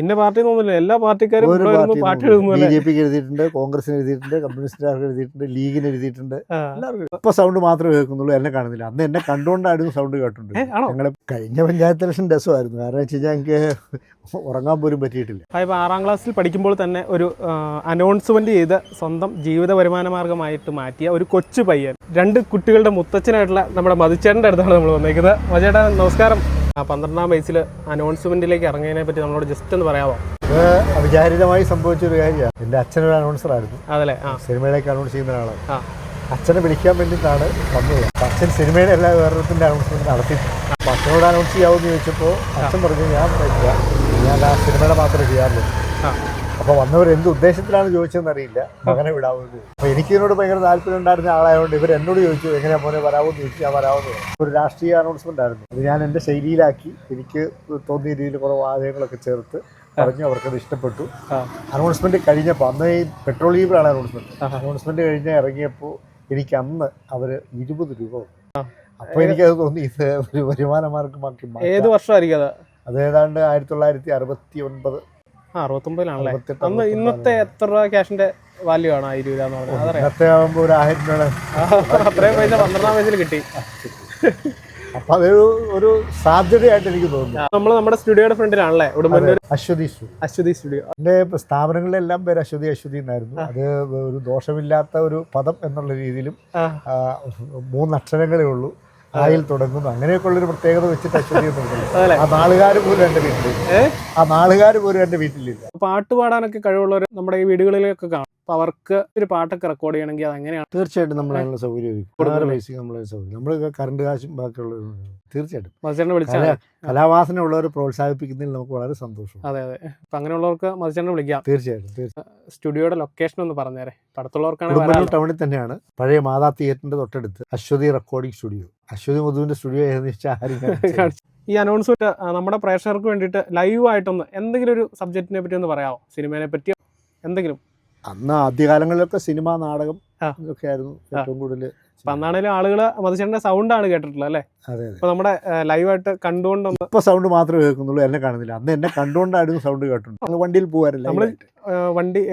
ഇന്ന പാർട്ടി ഒന്നുമില്ല, എല്ലാ പാർട്ടിക്കാരും പാട്ട് ബി ജെ പിക്ക് എഴുതിയിട്ടുണ്ട്, കോൺഗ്രസിന് എഴുതിയിട്ടുണ്ട്, കമ്മ്യൂണിസ്റ്റുകാർക്ക് എഴുതിയിട്ടുണ്ട്, ലീഗിന് എഴുതിയിട്ടുണ്ട്. എല്ലാവർക്കും ഇപ്പൊ സൗണ്ട് മാത്രമേ കേൾക്കുന്നുള്ളൂ, എന്നെ കാണുന്നില്ല. അന്ന് എന്നെ കണ്ടുകൊണ്ടായിരുന്നു സൗണ്ട് കേട്ടിട്ടുണ്ട്. ഞങ്ങളെ കഴിഞ്ഞ പഞ്ചായത്ത് ഇലക്ഷൻ രസമായിരുന്നു. കാരണം വെച്ച് കഴിഞ്ഞാൽ എനിക്ക് ഉറങ്ങാൻ പോലും പറ്റിയിട്ടില്ല. ഇപ്പോൾ 6ാം ക്ലാസ്സിൽ പഠിക്കുമ്പോൾ തന്നെ ഒരു അനൗൺസ്മെന്റ് ചെയ്ത് സ്വന്തം ജീവിത വരുമാന മാർഗമായിട്ട് മാറ്റിയ ഒരു കൊച്ചു പയ്യൻ, 2 കുട്ടികളുടെ മുത്തച്ഛനായിട്ടുള്ള നമ്മുടെ മധുച്ചേട്ടൻ്റെ അടുത്താണ് നമ്മൾ വന്നേക്കുന്നത്. മധുചേട്ടാ നമസ്കാരം. 12ാം വയസ്സിൽ അനൗൺസ്മെന്റിലേക്ക് ഇറങ്ങിയതിനെ പറ്റി നമ്മളോട് ജസ്റ്റ് ഒന്ന് പറയാമോ? അത് അവിചാരിതമായി സംഭവിച്ചൊരു കാര്യമാണ്. എൻ്റെ അച്ഛനൊരു അനൗൺസറായിരുന്നു. അതല്ലേ? സിനിമയിലേക്ക് അനൗൺസ് ചെയ്യുന്ന ആളാണ്. അച്ഛനെ വിളിക്കാൻ വേണ്ടിയിട്ടാണ് വന്നത്. അച്ഛൻ സിനിമയുടെ എല്ലാ വേറൊരുത്തിൻ്റെ അനൗൺസ്മെന്റ് നടത്തി. അപ്പം അച്ഛനോട് അനൗൺസ് ചെയ്യാമെന്ന് ചോദിച്ചപ്പോൾ അച്ഛൻ പറഞ്ഞു ഞാൻ പറ്റില്ല, ഞാൻ ആ സിനിമയുടെ മാത്രമേ ചെയ്യാറുള്ളൂ. അപ്പോൾ വന്നവർ എന്ത് ഉദ്ദേശത്തിലാണ് ചോദിച്ചതെന്ന് അറിയില്ല, മകനെ വിടാവുന്നത്. അപ്പോൾ എനിക്കിതിനോട് ഭയങ്കര താല്പര്യം ഉണ്ടായിരുന്ന ആളായതുകൊണ്ട് ഇവർ എന്നോട് ചോദിച്ചു എങ്ങനെയാ മോനെ വരാമെന്ന് ചോദിച്ചു. ഞാൻ വരാമെന്ന് ഒരു രാഷ്ട്രീയ അനൗൺസ്മെന്റ് ആയിരുന്നു. അത് ഞാൻ എൻ്റെ ശൈലിയിലാക്കി എനിക്ക് തോന്നിയ രീതിയിൽ കുറേ വാചകങ്ങളൊക്കെ ചേർത്ത് പറഞ്ഞു. അവർക്കത് ഇഷ്ടപ്പെട്ടു. അനൗൺസ്മെന്റ് കഴിഞ്ഞപ്പോൾ അന്ന് ഈ പെട്രോളിയമാണ് അനൗൺസ്മെന്റ് കഴിഞ്ഞ് ഇറങ്ങിയപ്പോൾ എനിക്ക് അന്ന് അവർ 20 രൂപ വന്നു. അപ്പോൾ എനിക്കത് തോന്നി ഇത് ഒരു വരുമാന മാർഗമാക്കി. ഏത് വർഷമായിരിക്കും അത്? ഏതാണ്ട് 1969. 69-ലാണല്ലേ? അന്ന് ഇന്നത്തെ എത്ര രൂപ ക്യാഷിന്റെ വാല്യൂ ആണ് 1000 രൂപ എന്ന് പറഞ്ഞാൽ? ഇന്നത്തെ ആകുമ്പോൾ ഒരു 1000 രൂപ അത്രയും പൈസ 12ാം വയസ്സിൽ കിട്ടി. അപ്പൊ അതൊരു ഒരു സാധ്യതയായിട്ട് എനിക്ക് തോന്നുന്നു. നമ്മൾ നമ്മുടെ സ്റ്റുഡിയോയുടെ ഫ്രണ്ടിലാണല്ലേ? അശ്വതി സ്റ്റുഡിയോ. എൻ്റെ സ്ഥാപനങ്ങളിലെല്ലാം പേര് അശ്വതി എന്നായിരുന്നു. അത് ഒരു ദോഷമില്ലാത്ത ഒരു പദം എന്നുള്ള രീതിയിലും 3 അക്ഷരങ്ങളേ ഉള്ളൂ, ആയിൽ തുടങ്ങുന്നു. അങ്ങനെയൊക്കെ ഉള്ളൊരു പ്രത്യേകത വെച്ചിട്ട് അശ്വതി എന്നുള്ളത്. ആ നാളുകാർ പോലും എൻ്റെ വീട്ടിലില്ല. പാട്ട് പാടാനൊക്കെ കഴിവുള്ളവർ നമ്മുടെ ഈ വീടുകളിലൊക്കെ കാണും. അപ്പൊ അവർക്ക് ഒരു പാട്ടൊക്കെ റെക്കോർഡ് ചെയ്യണമെങ്കിൽ അതെങ്ങനെയാണ്? തീർച്ചയായിട്ടും നമ്മളതിനുള്ള സൗകര്യം നമ്മൾ കറണ്ട് കാശും ബാക്കിയുള്ള തീർച്ചയായിട്ടും കലാവാസന ഉള്ളവരെ പ്രോത്സാഹിപ്പിക്കുന്നതിൽ നമുക്ക് വളരെ സന്തോഷം. അതെ. അപ്പൊ അങ്ങനെയുള്ളവർക്ക് മധുചേട്ടനെ വിളിക്കാം. തീർച്ചയായിട്ടും. സ്റ്റുഡിയോയുടെ ലൊക്കേഷൻ ഒന്ന് പറഞ്ഞേരെ, അടുത്തുള്ളവർക്കാണ്. ടൗണിൽ തന്നെയാണ്, പഴയ മാതാ തിയേറ്ററിന്റെ തൊട്ടടുത്ത് അശ്വതി റെക്കോർഡിംഗ് സ്റ്റുഡിയോ. അശ്വതി മധുവിന്റെ സ്റ്റുഡിയോ ഈ അനൗൺസ്മെന്റ് നമ്മുടെ പ്രേക്ഷകർക്ക് വേണ്ടിയിട്ട് ലൈവ് ആയിട്ടൊന്ന് എന്തെങ്കിലും ഒരു സബ്ജക്റ്റിനെ പറ്റി ഒന്ന് പറയാമോ? സിനിമയെ പറ്റിയോ എന്തെങ്കിലും? അന്ന് ആദ്യകാലങ്ങളിലൊക്കെ സിനിമ, നാടകം ഇതൊക്കെ ആയിരുന്നു ഏറ്റവും കൂടുതൽ. അന്നാണേലും ആളുകള് മധുചേട്ടന്റെ സൗണ്ടാണ് കേട്ടിട്ടുള്ളത് അല്ലേ? അതെ. അപ്പൊ നമ്മുടെ ലൈവായിട്ട് കണ്ടുകൊണ്ടൊന്ന് ഇപ്പൊ സൗണ്ട് മാത്രമേ കേൾക്കുന്നുള്ളൂ, എന്നെ കാണുന്നില്ല. അന്ന് എന്നെ കണ്ടുകൊണ്ടായിരുന്നു സൗണ്ട് കേട്ടിട്ടുണ്ട്. വണ്ടിയിൽ പോകാറില്ല. നമ്മള്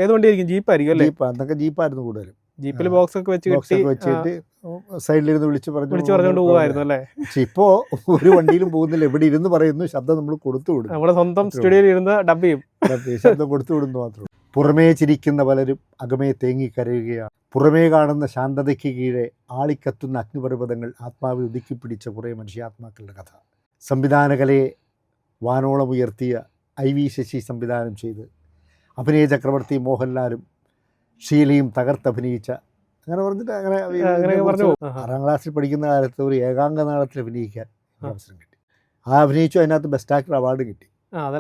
ഏത് വണ്ടിയായിരിക്കും? ജീപ്പായിരിക്കും അല്ലേ? അന്നൊക്കെ ജീപ്പായിരുന്നു കൂടുതലും. ജീപ്പിൽ ബോക്സ് ഒക്കെ വെച്ചിട്ട് സൈഡിലിരുന്ന് വിളിച്ചുകൊണ്ട് പോകായിരുന്നു അല്ലേ? പക്ഷെ ഇപ്പോ ഒരു വണ്ടിയിലും പോകുന്നില്ല. എവിടെ ഇരുന്ന് പറയുന്നു, ശബ്ദം നമ്മൾ കൊടുത്തു വിടും. നമ്മുടെ സ്വന്തം സ്റ്റുഡിയോയിൽ ഇരുന്ന് ഡബ് ചെയ്യും, ശബ്ദം കൊടുത്തു വിടുന്നു മാത്രം. പുറമേ ചിരിക്കുന്ന പലരും അകമേ തേങ്ങിക്കരയുകയാണ്. പുറമേ കാണുന്ന ശാന്തതയ്ക്ക് കീഴെ ആളിക്കത്തുന്ന അഗ്നിപർവ്വതങ്ങൾ ആത്മാവിൽ ഒതുക്കിപ്പിടിച്ച കുറേ മനുഷ്യാത്മാക്കളുടെ കഥ. സംവിധാനകലയെ വാനോളം ഉയർത്തിയ IV ശശി സംവിധാനം ചെയ്ത് അഭിനയ ചക്രവർത്തി മോഹൻലാലും ഷീലയും തകർത്തഭിനയിച്ച, അങ്ങനെ പറഞ്ഞിട്ട് അങ്ങനെ 6ാം ക്ലാസ്സിൽ പഠിക്കുന്ന കാലത്ത് ഒരു ഏകാംഗ നാടകത്തിൽ അഭിനയിക്കാൻ അവസരം കിട്ടി. അഭിനയിച്ചു, അതിനകത്ത് ബെസ്റ്റ് ആക്ടർ അവാർഡ് കിട്ടി.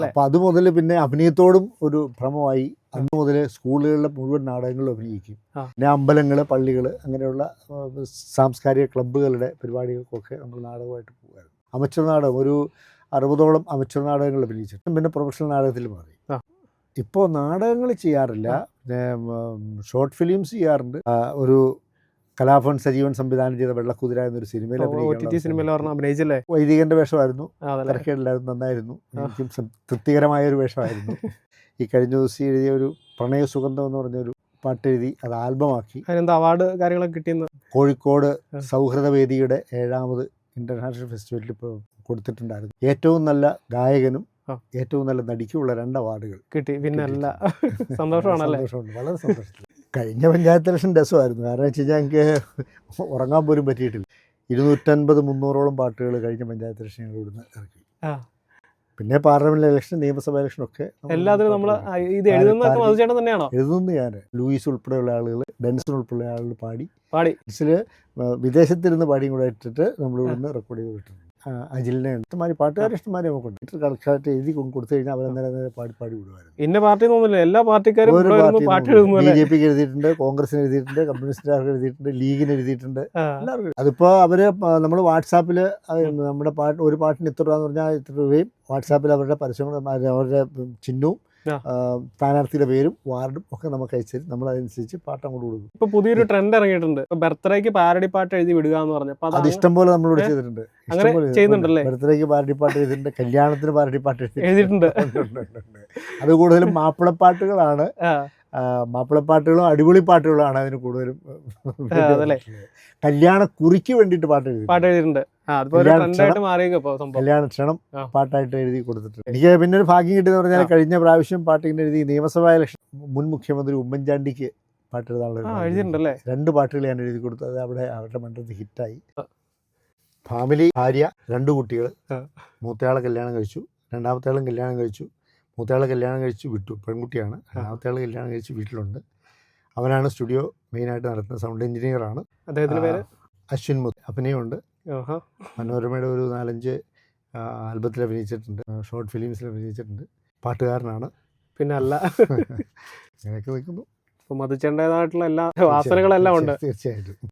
അപ്പം അത് മുതൽ പിന്നെ അഭിനയത്തോടും ഒരു ഭ്രമമായി. അന്ന് മുതൽ സ്കൂളുകളിലെ മുഴുവൻ നാടകങ്ങളും അഭിനയിക്കും. പിന്നെ അമ്പലങ്ങൾ, പള്ളികൾ, അങ്ങനെയുള്ള സാംസ്കാരിക ക്ലബ്ബുകളുടെ പരിപാടികൾക്കൊക്കെ നമ്മൾ നാടകമായിട്ട് പോകുമായിരുന്നു. അമച്ചർ നാടകം ഒരു 60ഓളം അമച്ചർ നാടകങ്ങൾ അഭിനയിച്ചിട്ട് പിന്നെ പ്രൊഫഷണൽ നാടകത്തിൽ മാറി. ഇപ്പോൾ നാടകങ്ങൾ ചെയ്യാറില്ല, പിന്നെ ഷോർട്ട് ഫിലിംസ് ചെയ്യാറുണ്ട്. ഒരു കലാഭവൻ സജീവൻ സംവിധാനം ചെയ്ത വെള്ളക്കുതിര എന്നൊരു സിനിമയിൽ അഭിനയിച്ചല്ലേ? വൈദികന്റെ വേഷമായിരുന്നു, തിരക്കേടില്ലായിരുന്നു, നന്നായിരുന്നു. എനിക്കും തൃപ്തികരമായ ഒരു വേഷമായിരുന്നു. ഈ കഴിഞ്ഞ ദിവസം എഴുതിയ ഒരു പ്രണയ സുഗന്ധം എന്ന് പറഞ്ഞൊരു പാട്ടെഴുതി അത് ആൽബമാക്കി. അവാർഡ് കാര്യങ്ങളൊക്കെ കിട്ടിയെന്ന് കോഴിക്കോട് സൗഹൃദവേദിയുടെ 7ാമത് ഇന്റർനാഷണൽ ഫെസ്റ്റിവലിൽ ഇപ്പോൾ കൊടുത്തിട്ടുണ്ടായിരുന്നു. ഏറ്റവും നല്ല ഗായകനും ഏറ്റവും നല്ല നടിക്കുമുള്ള 2 അവാർഡുകൾ കിട്ടി. പിന്നെ സന്തോഷമാണല്ലേ? വളരെ സന്തോഷം. കഴിഞ്ഞ പഞ്ചായത്ത് ഇലക്ഷൻ രസമായിരുന്നു. കാരണം വെച്ച് കഴിഞ്ഞാൽ എനിക്ക് ഉറങ്ങാൻ പോലും പറ്റിയിട്ടില്ല. 250-300ഓളം പാട്ടുകൾ കഴിഞ്ഞ പഞ്ചായത്ത് ഇലക്ഷൻ ഞങ്ങൾ ഇവിടുന്ന് ഇറക്കി. പിന്നെ പാർലമെന്റ് ഇലക്ഷൻ, നിയമസഭാ ഇലക്ഷൻ ഒക്കെ എല്ലാത്തിനും നമ്മൾ ഇത് തന്നെയാണോ എഴുതുന്നു? ഞാൻ ലൂയിസ് ഉൾപ്പെടെയുള്ള ആളുകൾ, ഡെൻസൺ ഉൾപ്പെടെയുള്ള ആളുകൾ പാടി വിദേശത്തിരുന്ന് പാടിയും കൂടെ ഇട്ടിട്ട് നമ്മൾ ഇവിടുന്ന് റെക്കോർഡ് ചെയ്ത് വിട്ടിട്ടുണ്ട്. അജിലിനെ ഇഷ്ടമാതിരി പാട്ടുകാരെ ഇഷ്ടമാതിരി നമുക്കുണ്ട്. കറക്റ്റായിട്ട് എഴുതി കൊടുത്തു കഴിഞ്ഞാൽ അവരെന്നേരം പാടി വിടുമായിരുന്നു. ഇന്ന പാർട്ടി ഒന്നുമില്ല, എല്ലാ പാർട്ടിക്കാരും ബി ജെ പിക്ക് എഴുതിയിട്ടുണ്ട്, കോൺഗ്രസിന് എഴുതിയിട്ടുണ്ട്, കമ്മ്യൂണിസ്റ്റുകാർക്ക് എഴുതിയിട്ടുണ്ട്, ലീഗിന് എഴുതിയിട്ടുണ്ട്, എല്ലാവർക്കും. അതിപ്പോൾ അവർ നമ്മൾ വാട്സാപ്പിൽ നമ്മുടെ ഒരു പാട്ടിന് ഇത്ര രൂപ എന്ന് പറഞ്ഞാൽ ഇത്ര രൂപയും വാട്സാപ്പിൽ അവരുടെ പരസ്യങ്ങളും അവരുടെ ചിഹ്നവും ആ. സ്ഥാനാർത്ഥിയുടെ പേരും വാർഡും ഒക്കെ നമുക്ക് അയച്ചു തരും. നമ്മൾ അതനുസരിച്ച് പാട്ട് അങ്ങോട്ട് കൊടുക്കും. ഇപ്പൊ പുതിയൊരു ട്രെൻഡ് ഇറങ്ങിയിട്ടുണ്ട്. ബർത്ത്ഡേക്ക് പാരഡി പാട്ട് എഴുതി വിടുക എന്ന് പറഞ്ഞപ്പോ അത് ഇഷ്ടം പോലെ നമ്മളോട് ചെയ്തിട്ടുണ്ട്. അങ്ങനെ ചെയ്യുന്നുണ്ടല്ലേ? ബർത്ത്ഡേക്ക് പാരഡി പാട്ട് എഴുതിയിട്ടുണ്ട്, കല്യാണത്തിന് പാരഡി പാട്ട് എഴുതിയിട്ടുണ്ട്. അത് കൂടുതലും മാപ്പിളപ്പാട്ടുകളാണ്. മാപ്പിളപ്പാട്ടുകളും അടിപൊളി പാട്ടുകളാണ് അതിന് കൂടുതലും. കല്യാണ കുറിക്ക് വേണ്ടിയിട്ട് പാട്ട് എഴുതിയിട്ടുണ്ട്. കല്യാണ ക്ഷണം പാട്ടായിട്ട് എഴുതി കൊടുത്തിട്ടുണ്ട്. എനിക്ക് പിന്നെ ഒരു ഭാഗ്യം കിട്ടിയെന്ന് പറഞ്ഞാൽ കഴിഞ്ഞ പ്രാവശ്യം പാട്ട് ഇങ്ങനെ എഴുതി നിയമസഭാ ഇലക്ഷൻ മുൻ മുഖ്യമന്ത്രി ഉമ്മൻചാണ്ടിക്ക് പാട്ട് എഴുതാനുള്ള 2 പാട്ടുകൾ ഞാൻ എഴുതി കൊടുത്തു. അത് അവിടെ അവരുടെ മണ്ഡലത്തിൽ ഹിറ്റായി. ഫാമിലി, ഭാര്യ, 2 കുട്ടികൾ. മൂത്തയാളെ കല്യാണം കഴിച്ചു, രണ്ടാമത്തെ ആളും കല്യാണം കഴിച്ചു. മൂത്തയാളെ കല്യാണം കഴിച്ചു വിട്ടു, പെൺകുട്ടിയാണ്. രണ്ടാമത്തെ ആൾ കല്യാണം കഴിച്ച് വീട്ടിലുണ്ട്. അവനാണ് സ്റ്റുഡിയോ മെയിനായിട്ട് നടത്തുന്നത്, സൗണ്ട് എഞ്ചിനീയറാണ്. അദ്ദേഹത്തിൻ്റെ പേര് അശ്വിൻ മുത്ത്. അഭിനയമുണ്ട്. മനോരമയുടെ ഒരു 4-5 ആൽബത്തിൽ അഭിനയിച്ചിട്ടുണ്ട്, ഷോർട്ട് ഫിലിംസിൽ അഭിനയിച്ചിട്ടുണ്ട്. പാട്ടുകാരനാണ്. പിന്നെ അല്ല, അങ്ങനെയൊക്കെ നിൽക്കുന്നു. മധുച്ചേണ്ടതായിട്ടുള്ള എല്ലാ വാസനകളെല്ലാം ഉണ്ട് തീർച്ചയായിട്ടും.